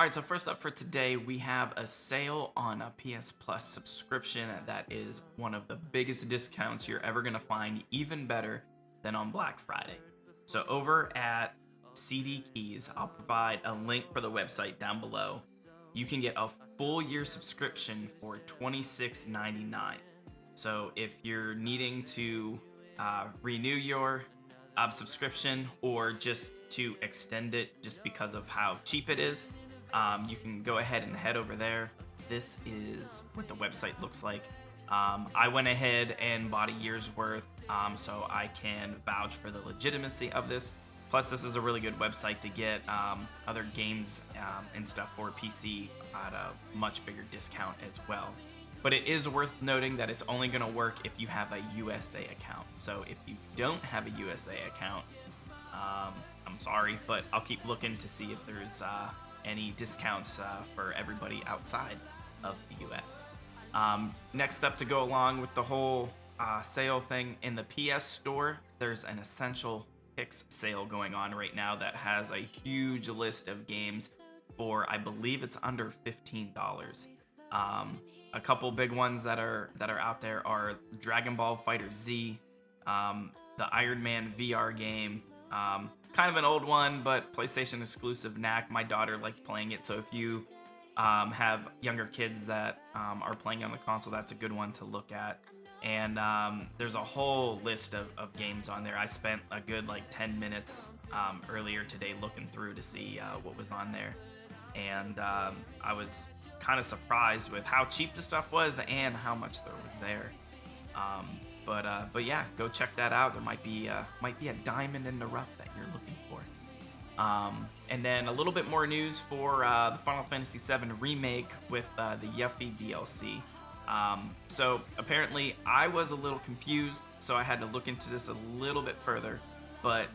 All right, so first up for today, we have a sale on a PS Plus subscription that is one of the biggest discounts you're ever going to find, even better than on Black Friday. So over at CD Keys, I'll provide a link for the website down below. You can get a full year subscription for $26.99. So if you're needing to renew your subscription or just to extend it just because of how cheap it is, you can go ahead and head over there. This is what the website looks like. I went ahead and bought a year's worth, so I can vouch for the legitimacy of this. Plus, this is a really good website to get other games and stuff for PC at a much bigger discount as well. But it is worth noting that it's only going to work if you have a USA account. So if you don't have a USA account, I'm sorry, but I'll keep looking to see if there's any discounts for everybody outside of the US. Next up, to go along with the whole sale thing, in the PS Store, there's an Essential Picks sale going on right now that has a huge list of games for, I believe it's under $15. A couple big ones that are out there are Dragon Ball Fighter Z, the Iron Man VR game, kind of an old one, but PlayStation exclusive Knack. My daughter liked playing it, so if you have younger kids that are playing on the console, that's a good one to look at. And there's a whole list of games on there. I spent a good 10 minutes earlier today looking through to see what was on there, and I was kind of surprised with how cheap the stuff was and how much there was there. But yeah, go check that out. There might be a diamond in the rough that you're looking for. And then a little bit more news for the Final Fantasy VII Remake with the Yuffie DLC. So apparently I was a little confused, so I had to look into this a little bit further. But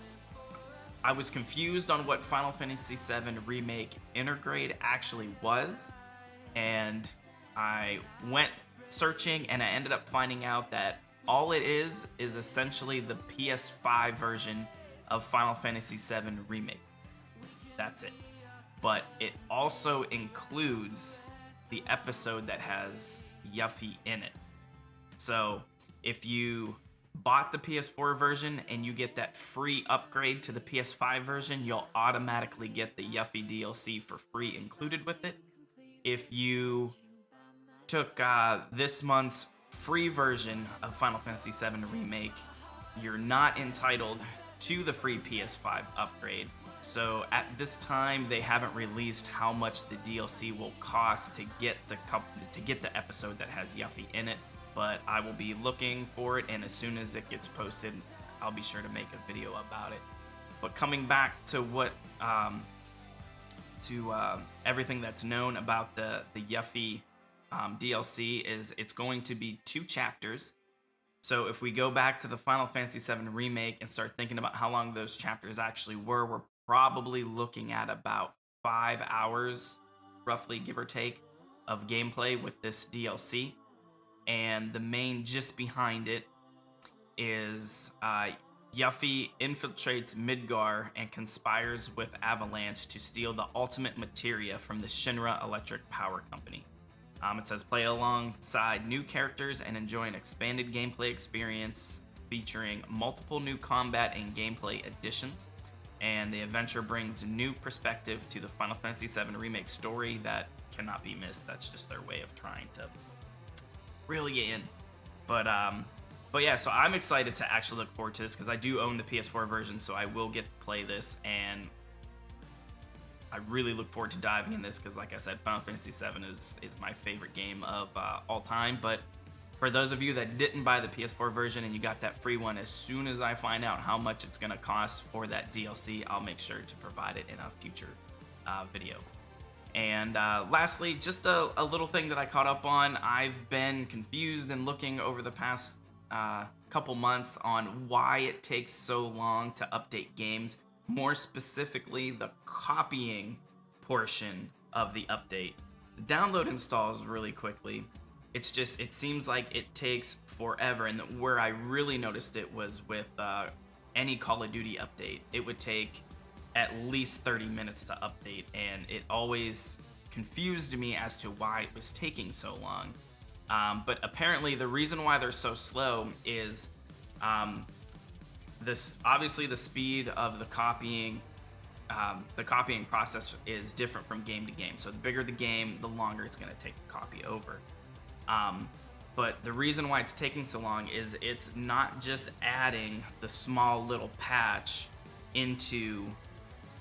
I was confused on what Final Fantasy VII Remake Intergrade actually was, and I went searching and I ended up finding out that all it is essentially the PS5 version of Final Fantasy VII Remake. That's it. But it also includes the episode that has Yuffie in it. So if you bought the PS4 version and you get that free upgrade to the PS5 version, you'll automatically get the Yuffie DLC for free included with it. If you took this month's free version of Final Fantasy VII Remake, you're not entitled to the free PS5 upgrade. So at this time, they haven't released how much the DLC will cost to get the episode that has Yuffie in it. But I will be looking for it, and as soon as it gets posted, I'll be sure to make a video about it. But coming back to what everything that's known about the Yuffie DLC is, it's going to be 2 chapters. So if we go back to the Final Fantasy VII Remake and start thinking about how long those chapters actually were, we're probably looking at about 5 hours, roughly, give or take, of gameplay with this DLC. And the main gist behind it is Yuffie infiltrates Midgar and conspires with Avalanche to steal the ultimate materia from the Shinra Electric Power Company. It says play alongside new characters and enjoy an expanded gameplay experience featuring multiple new combat and gameplay additions. And the adventure brings new perspective to the Final Fantasy VII Remake story that cannot be missed. That's just their way of trying to reel you in. But yeah, so I'm excited to actually look forward to this because I do own the PS4 version, so I will get to play this, and I really look forward to diving in this because, like I said, Final Fantasy VII is my favorite game of all time. But for those of you that didn't buy the PS4 version and you got that free one, as soon as I find out how much it's going to cost for that DLC, I'll make sure to provide it in a future video. And lastly, just a little thing that I caught up on. I've been confused and looking over the past couple months on why it takes so long to update games. More specifically, the copying portion of the update. The download installs really quickly. It's just, it seems like it takes forever. And where I really noticed it was with any Call of Duty update. It would take at least 30 minutes to update, and it always confused me as to why it was taking so long. But apparently the reason why they're so slow is this obviously the speed of the copying process is different from game to game. So the bigger the game, the longer it's going to take to copy over. But the reason why it's taking so long is it's not just adding the small little patch into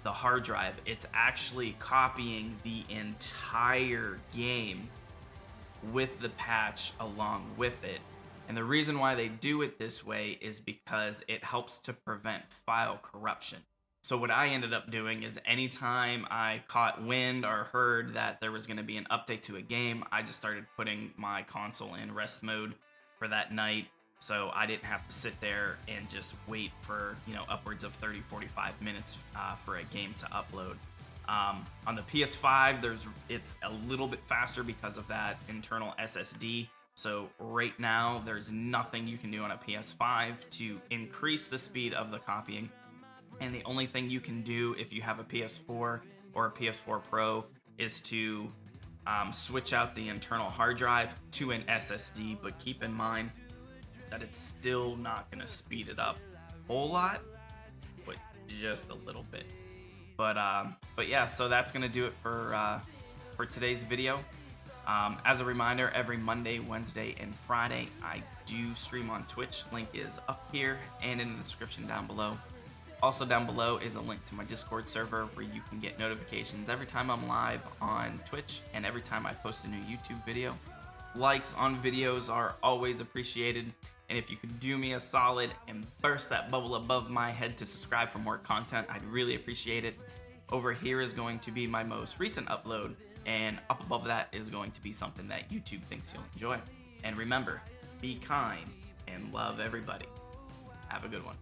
the hard drive, it's actually copying the entire game with the patch along with it. And the reason why they do it this way is because it helps to prevent file corruption. So what I ended up doing is anytime I caught wind or heard that there was going to be an update to a game, I just started putting my console in rest mode for that night, so I didn't have to sit there and just wait for, upwards of 30-45 minutes for a game to upload. On the PS5, it's a little bit faster because of that internal SSD. So right now, there's nothing you can do on a PS5 to increase the speed of the copying. And the only thing you can do if you have a PS4 or a PS4 Pro is to switch out the internal hard drive to an SSD. But keep in mind that it's still not going to speed it up a whole lot, but just a little bit. But yeah, so that's going to do it for today's video. As a reminder, every Monday, Wednesday, and Friday, I do stream on Twitch. Link is up here and in the description down below. Also down below is a link to my Discord server where you can get notifications every time I'm live on Twitch and every time I post a new YouTube video. Likes on videos are always appreciated, and if you could do me a solid and burst that bubble above my head to subscribe for more content, I'd really appreciate it. Over here is going to be my most recent upload, and up above that is going to be something that YouTube thinks you'll enjoy. And remember, be kind and love everybody. Have a good one.